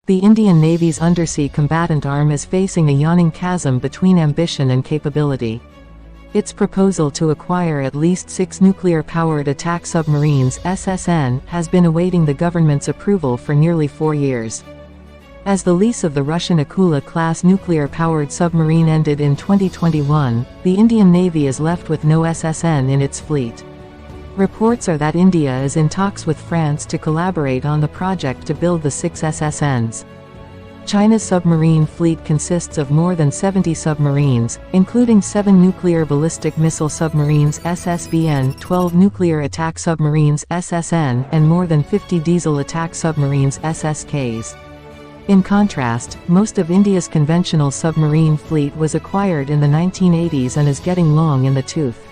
The Indian Navy's undersea combatant arm is facing a yawning chasm between ambition and capability. Its proposal to acquire at least 6 nuclear-powered attack submarines (SSN) has been awaiting the government's approval for nearly 4 years. As the lease of the Russian Akula-class nuclear-powered submarine ended in 2021, the Indian Navy is left with no SSN in its fleet. Reports are that India is in talks with France to collaborate on the project to build the 6 SSNs. China's submarine fleet consists of more than 70 submarines, including 7 nuclear ballistic missile submarines (SSBN), 12 nuclear attack submarines (SSN), and more than 50 diesel attack submarines (SSKs). In contrast, most of India's conventional submarine fleet was acquired in the 1980s and is getting long in the tooth.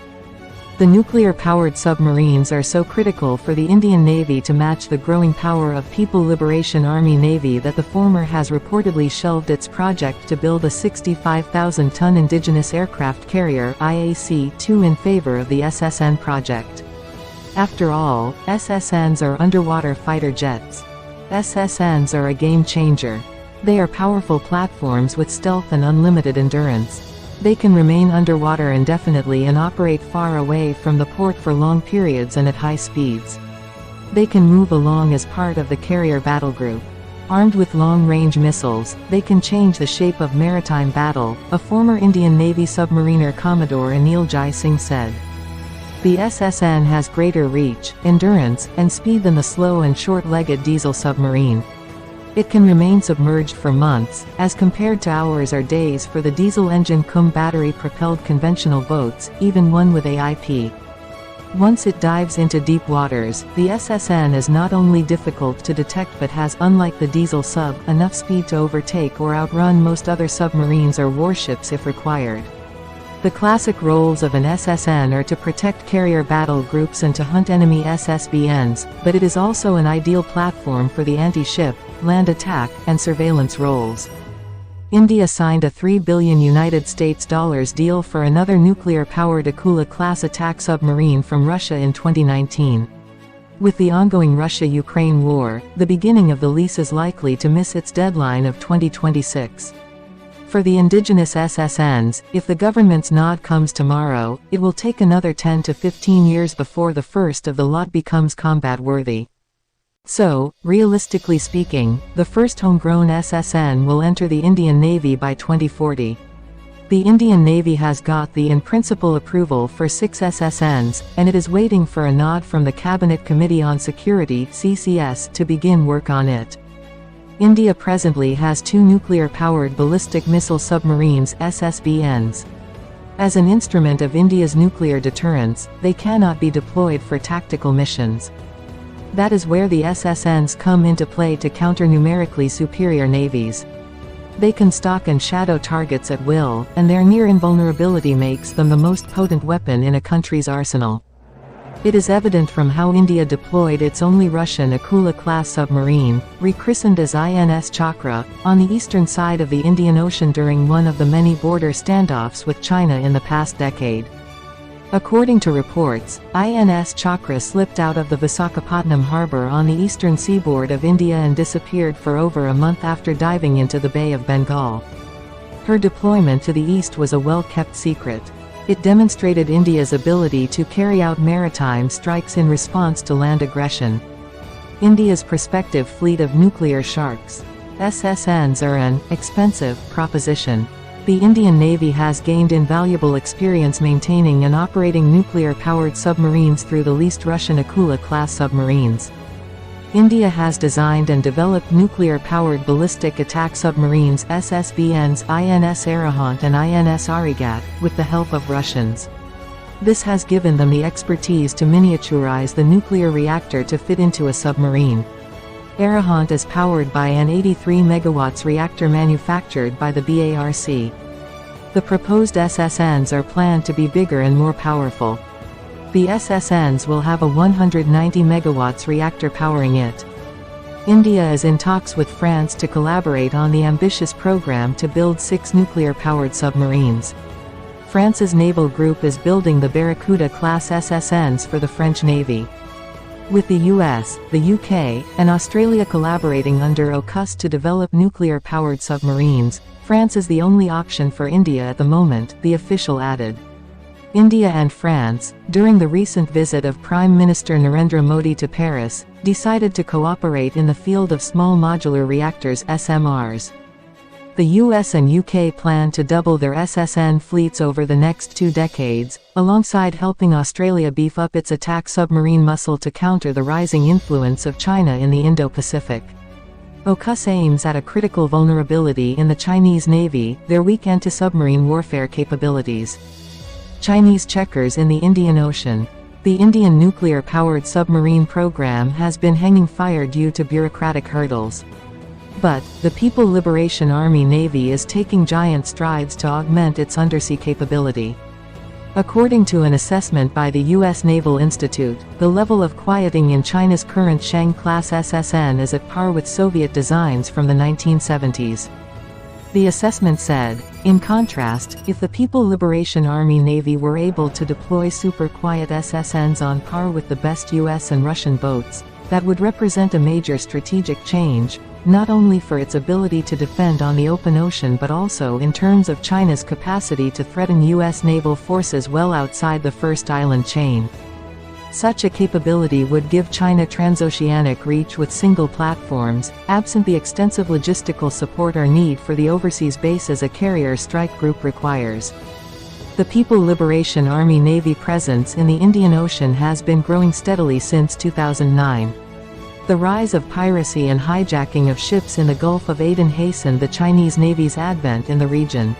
The nuclear-powered submarines are so critical for the Indian Navy to match the growing power of People Liberation Army Navy that the former has reportedly shelved its project to build a 65,000-ton Indigenous Aircraft Carrier (IAC-2) in favor of the SSN project. After all, SSNs are underwater fighter jets. SSNs are a game-changer. They are powerful platforms with stealth and unlimited endurance. They can remain underwater indefinitely and operate far away from the port for long periods and at high speeds. They can move along as part of the carrier battle group. Armed with long-range missiles, they can change the shape of maritime battle, a former Indian Navy submariner Commodore Anil Jai Singh said. The SSN has greater reach, endurance, and speed than the slow and short-legged diesel submarine. It can remain submerged for months, as compared to hours or days for the diesel engine cum battery-propelled conventional boats, even one with AIP. Once it dives into deep waters, the SSN is not only difficult to detect but has, unlike the diesel sub, enough speed to overtake or outrun most other submarines or warships if required. The classic roles of an SSN are to protect carrier battle groups and to hunt enemy SSBNs, but it is also an ideal platform for the anti-ship, land attack, and surveillance roles. India signed a $3 billion deal for another nuclear-powered Akula-class attack submarine from Russia in 2019. With the ongoing Russia-Ukraine war, the beginning of the lease is likely to miss its deadline of 2026. For the indigenous SSNs, if the government's nod comes tomorrow, it will take another 10 to 15 years before the first of the lot becomes combat-worthy. So, realistically speaking, the first homegrown SSN will enter the Indian Navy by 2040. The Indian Navy has got the in-principle approval for 6 SSNs, and it is waiting for a nod from the Cabinet Committee on Security (CCS) to begin work on it. India presently has 2 nuclear-powered ballistic missile submarines (SSBNs). As an instrument of India's nuclear deterrence, they cannot be deployed for tactical missions. That is where the SSNs come into play to counter numerically superior navies. They can stalk and shadow targets at will, and their near invulnerability makes them the most potent weapon in a country's arsenal. It is evident from how India deployed its only Russian Akula-class submarine, rechristened as INS Chakra, on the eastern side of the Indian Ocean during one of the many border standoffs with China in the past decade. According to reports, INS Chakra slipped out of the Visakhapatnam harbor on the eastern seaboard of India and disappeared for over a month after diving into the Bay of Bengal. Her deployment to the east was a well-kept secret. It demonstrated India's ability to carry out maritime strikes in response to land aggression. India's prospective fleet of nuclear sharks, SSNs, are an expensive proposition. The Indian Navy has gained invaluable experience maintaining and operating nuclear-powered submarines through the leased Russian Akula-class submarines. India has designed and developed nuclear-powered ballistic attack submarines (SSBNs), INS Arihant and INS Arigat, with the help of Russians. This has given them the expertise to miniaturize the nuclear reactor to fit into a submarine. Arihant is powered by an 83 MW reactor manufactured by the BARC. The proposed SSNs are planned to be bigger and more powerful. The SSNs will have a 190 MW reactor powering it. India is in talks with France to collaborate on the ambitious program to build 6 nuclear-powered submarines. France's naval group is building the Barracuda-class SSNs for the French Navy. With the US, the UK, and Australia collaborating under AUKUS to develop nuclear-powered submarines, France is the only option for India at the moment, the official added. India and France, during the recent visit of Prime Minister Narendra Modi to Paris, decided to cooperate in the field of small modular reactors (SMRs). The US and UK plan to double their SSN fleets over the next 2 decades, alongside helping Australia beef up its attack submarine muscle to counter the rising influence of China in the Indo-Pacific. AUKUS aims at a critical vulnerability in the Chinese Navy, their weak anti-submarine warfare capabilities. Chinese checkers in the Indian Ocean. The Indian nuclear-powered submarine program has been hanging fire due to bureaucratic hurdles. But, the People Liberation Army Navy is taking giant strides to augment its undersea capability. According to an assessment by the U.S. Naval Institute, the level of quieting in China's current Shang-class SSN is at par with Soviet designs from the 1970s. The assessment said, in contrast, if the People Liberation Army Navy were able to deploy super-quiet SSNs on par with the best US and Russian boats, that would represent a major strategic change, not only for its ability to defend on the open ocean but also in terms of China's capacity to threaten US naval forces well outside the first island chain. Such a capability would give China transoceanic reach with single platforms, absent the extensive logistical support or need for the overseas bases a carrier strike group requires. The People Liberation Army Navy presence in the Indian Ocean has been growing steadily since 2009. The rise of piracy and hijacking of ships in the Gulf of Aden hastened the Chinese Navy's advent in the region.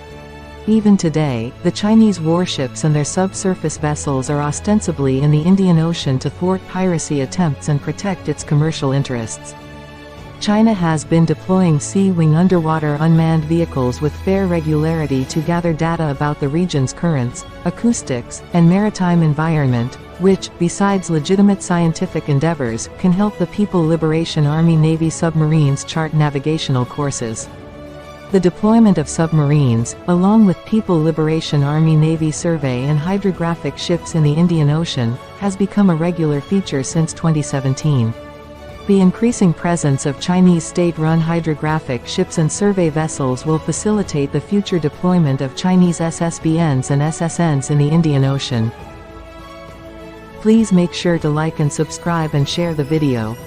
Even today, the Chinese warships and their subsurface vessels are ostensibly in the Indian Ocean to thwart piracy attempts and protect its commercial interests. China has been deploying Sea-Wing underwater unmanned vehicles with fair regularity to gather data about the region's currents, acoustics, and maritime environment, which, besides legitimate scientific endeavors, can help the People Liberation Army Navy submarines chart navigational courses. The deployment of submarines, along with People Liberation Army Navy survey and hydrographic ships in the Indian Ocean, has become a regular feature since 2017. The increasing presence of Chinese state-run hydrographic ships and survey vessels will facilitate the future deployment of Chinese SSBNs and SSNs in the Indian Ocean. Please make sure to like and subscribe and share the video.